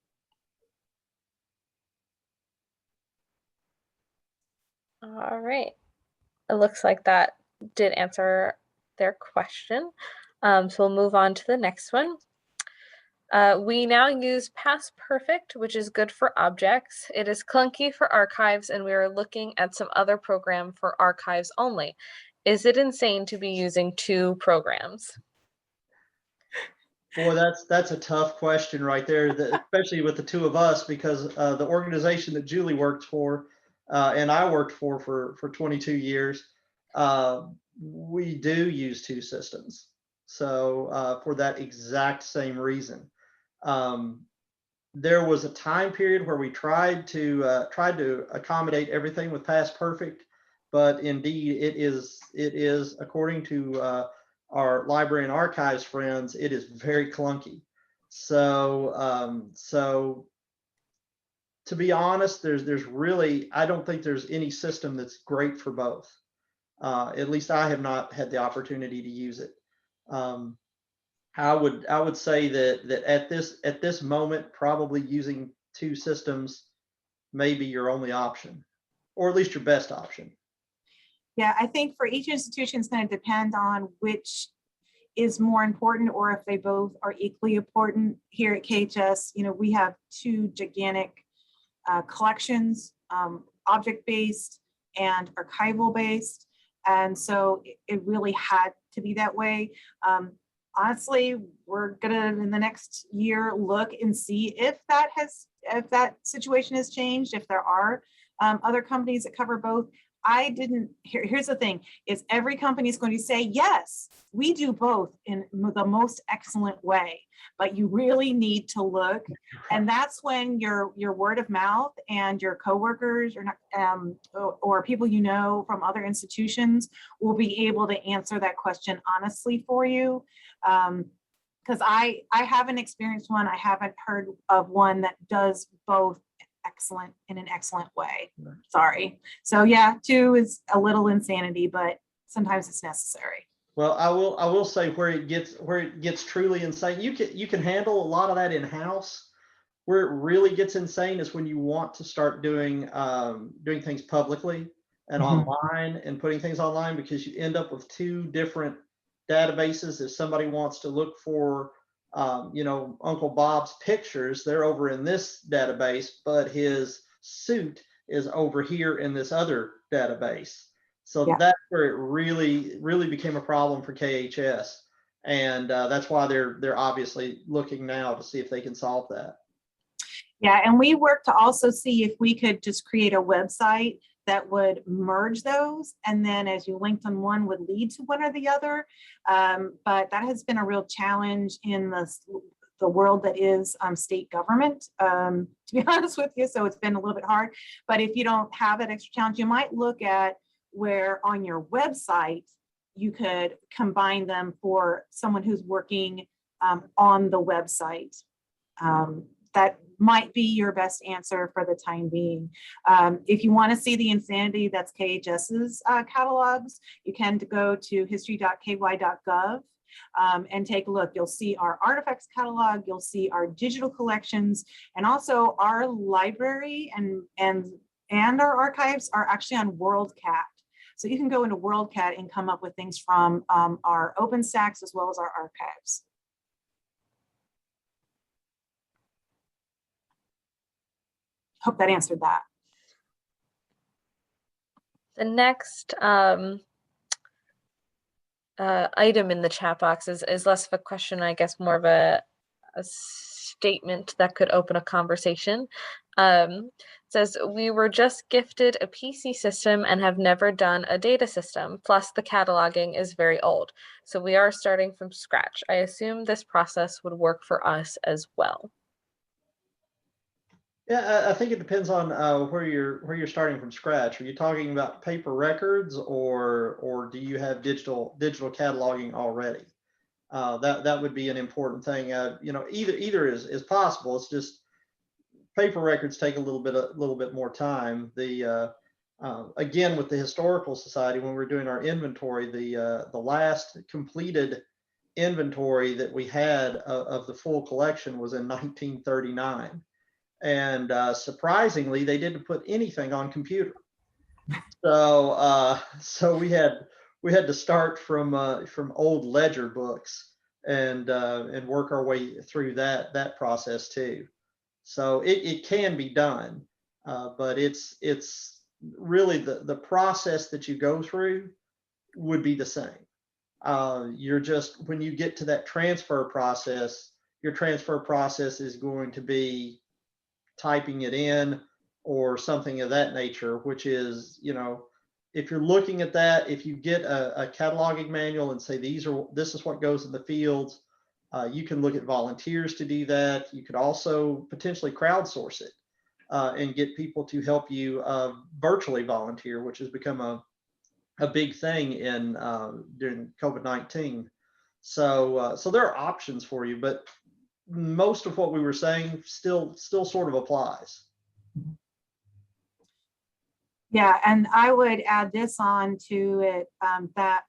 All right. It looks like that did answer their question. So we'll move on to the next one. We now use Past Perfect, which is good for objects. It is clunky for archives, and we are looking at some other program for archives only. Is it insane to be using two programs? Boy, that's a tough question right there, especially with the two of us, because the organization that Julie worked for and I worked for 22 years, we do use two systems. So for that exact same reason. there was a time period where we tried to accommodate everything with Past Perfect, but indeed it is according to our library and archives friends, it is very clunky. So to be honest, there's really, I don't think there's any system that's great for both. At least I have not had the opportunity to use it. I would say that at this moment, probably using two systems may be your only option, or at least your best option. Yeah, I think for each institution, it's going to depend on which is more important, or if they both are equally important. Here at KHS, we have two gigantic collections, object-based and archival-based. And so it really had to be that way. Honestly, we're gonna in the next year look and see if that situation has changed, if there are other companies that cover both. Here's the thing, is every company is going to say, yes, we do both in the most excellent way, but you really need to look. And that's when your word of mouth and your coworkers or people from other institutions will be able to answer that question honestly for you. Because I haven't experienced one. I haven't heard of one that does both excellent in an excellent way. Sorry. So yeah, two is a little insanity, but sometimes it's necessary. Well, I will say where it gets truly insane. You can handle a lot of that in house. Where it really gets insane is when you want to start doing things publicly and online and putting things online, because you end up with two different databases. If somebody wants to look for Uncle Bob's pictures, they're over in this database, but his suit is over here in this other database. So Yeah. that's where it really became a problem for KHS, and that's why they're obviously looking now to see if they can solve that. Yeah, and we worked to also see if we could just create a website that would merge those, and then as you linked on one would lead to one or the other. But that has been a real challenge in the world that is state government, to be honest with you. So it's been a little bit hard. But if you don't have that extra challenge, you might look at where on your website you could combine them for someone who's working on the website. That might be your best answer for the time being. If you want to see the insanity that's KHS's catalogs, you can go to history.ky.gov and take a look. You'll see our artifacts catalog, you'll see our digital collections, and also our library and our archives are actually on WorldCat. So you can go into WorldCat and come up with things from our OpenStax as well as our archives. Hope that answered that. The next item in the chat box is less of a question, I guess more of a statement that could open a conversation. Says, we were just gifted a PC system and have never done a data system. Plus the cataloging is very old. So we are starting from scratch. I assume this process would work for us as well. Yeah, I think it depends on where you're starting from scratch. Are you talking about paper records, or do you have digital cataloging already? That would be an important thing. Either is possible. It's just paper records take a little bit more time. Again, with the Historical Society, when we're doing our inventory, the last completed inventory that we had of the full collection was in 1939. And surprisingly, they didn't put anything on computer. So we had to start from old ledger books and work our way through that process too. So it can be done, but it's really the process that you go through would be the same. You're just, when you get to that transfer process, your transfer process is going to be typing it in or something of that nature, which is, if you're looking at that, if you get a cataloging manual and say this is what goes in the fields, You can look at volunteers to do that. You could also potentially crowdsource it and get people to help you virtually volunteer, which has become a big thing in during COVID-19. So there are options for you, but most of what we were saying still sort of applies. Yeah, and I would add this on to it, that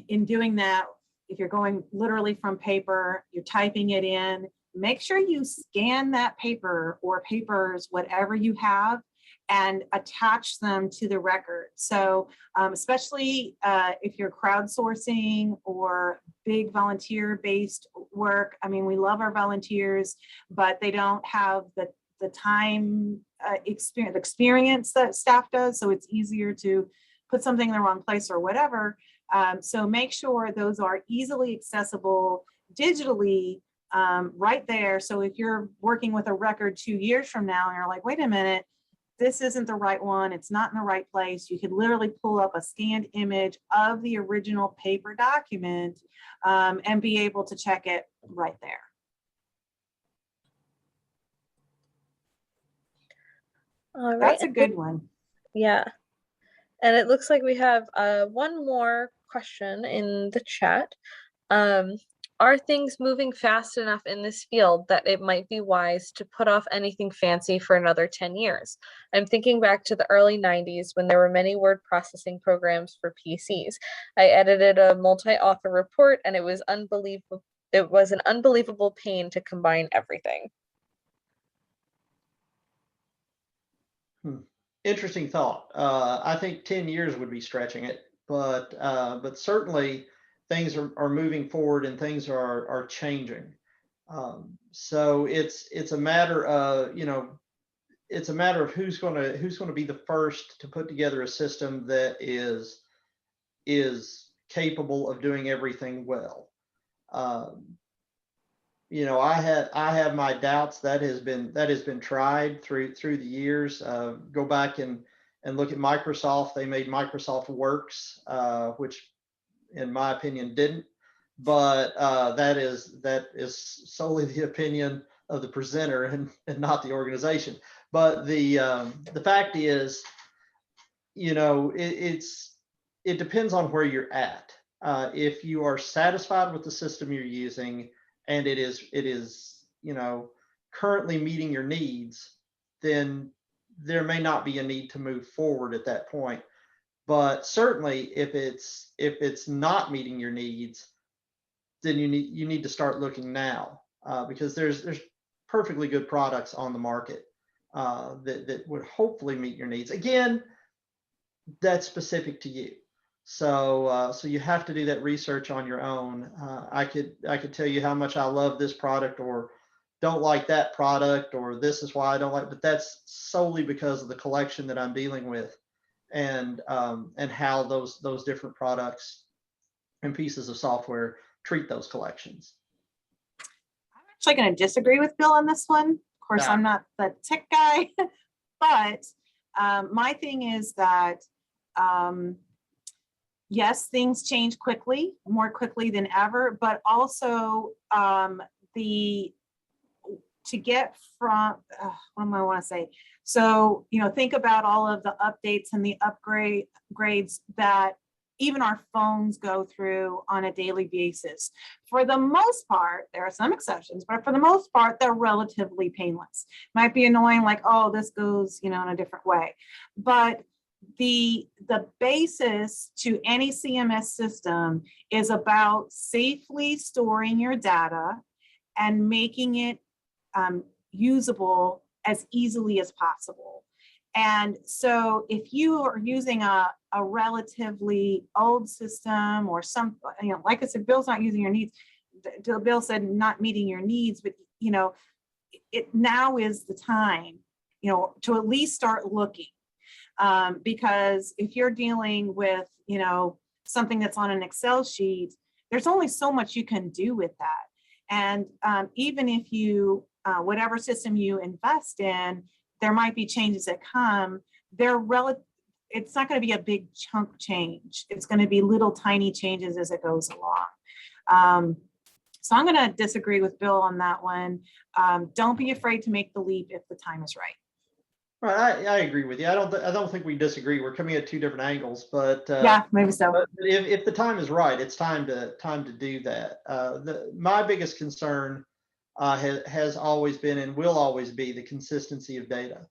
in doing that, if you're going literally from paper, you're typing it in, make sure you scan that paper or papers, whatever you have, and attach them to the record. So especially if you're crowdsourcing or big volunteer-based work, I mean, we love our volunteers, but they don't have the time experience that staff does, so it's easier to put something in the wrong place or whatever. So make sure those are easily accessible digitally right there. So if you're working with a record 2 years from now and you're like, wait a minute, this isn't the right one, it's not in the right place, you could literally pull up a scanned image of the original paper document and be able to check it right there. All right. That's a good one. Yeah. And it looks like we have one more question in the chat. Are things moving fast enough in this field that it might be wise to put off anything fancy for another 10 years? I'm thinking back to the early 90s when there were many word processing programs for PCs. I edited a multi-author report and it was unbelievable. It was an unbelievable pain to combine everything. Interesting thought. I think 10 years would be stretching it, but certainly things are moving forward and things are changing. So it's a matter of, it's a matter of who's going to be the first to put together a system that is capable of doing everything well. I have my doubts. That has been tried through the years. Go back and look at Microsoft. They made Microsoft Works, which in my opinion didn't, but that is solely the opinion of the presenter and not the organization. But the fact is, it depends on where you're at. If you are satisfied with the system you're using and it is currently meeting your needs, then there may not be a need to move forward at that point. But certainly if it's not meeting your needs, then you need to start looking now, because there's perfectly good products on the market that would hopefully meet your needs. Again, that's specific to you. So you have to do that research on your own. I could tell you how much I love this product or don't like that product, or this is why I don't like, but that's solely because of the collection that I'm dealing with and how those different products and pieces of software treat those collections. I'm actually going to disagree with Bill on this one. Of course, I'm not the tech guy, but my thing is that yes, things change quickly, more quickly than ever, but also to get from, what do I want to say? So, think about all of the updates and the upgrades that even our phones go through on a daily basis. For the most part, there are some exceptions, but for the most part, they're relatively painless. Might be annoying, like, oh, this goes, in a different way. But the basis to any CMS system is about safely storing your data and making it usable as easily as possible. And so if you are using a relatively old system or some, like I said, Bill's not using your needs. Bill said not meeting your needs, but it now is the time, to at least start looking. Because if you're dealing with, something that's on an Excel sheet, there's only so much you can do with that. And even if you, whatever system you invest in, there might be changes that come. It's not going to be a big chunk change. It's going to be little tiny changes as it goes along. So I'm going to disagree with Bill on that one. Don't be afraid to make the leap if the time is right. Right, I agree with you. I don't think we disagree. We're coming at two different angles, but Yeah, maybe so. but if the time is right, it's time to do that. My biggest concern has always been and will always be the consistency of data,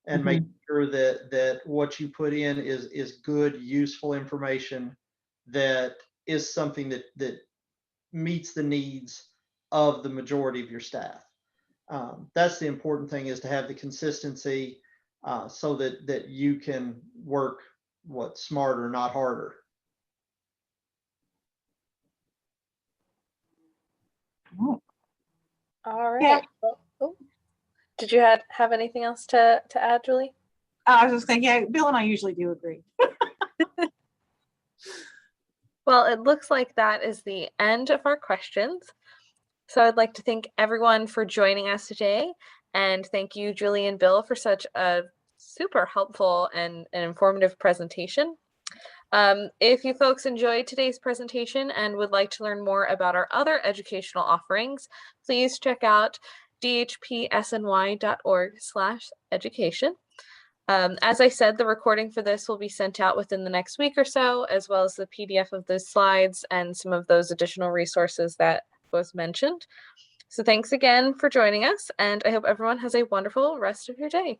and make sure that what you put in is good, useful information that is something that meets the needs of the majority of your staff. That's the important thing, is to have the consistency, so that you can work smarter, not harder. All right. Yeah. Oh, did you have anything else to add, Julie? I was just saying, yeah, Bill and I usually do agree. Well, it looks like that is the end of our questions. So I'd like to thank everyone for joining us today. And thank you, Julie and Bill, for such a super helpful and informative presentation. If you folks enjoyed today's presentation and would like to learn more about our other educational offerings, please check out dhpsny.org/education. As I said, the recording for this will be sent out within the next week or so, as well as the PDF of those slides and some of those additional resources that was mentioned. So thanks again for joining us, and I hope everyone has a wonderful rest of your day.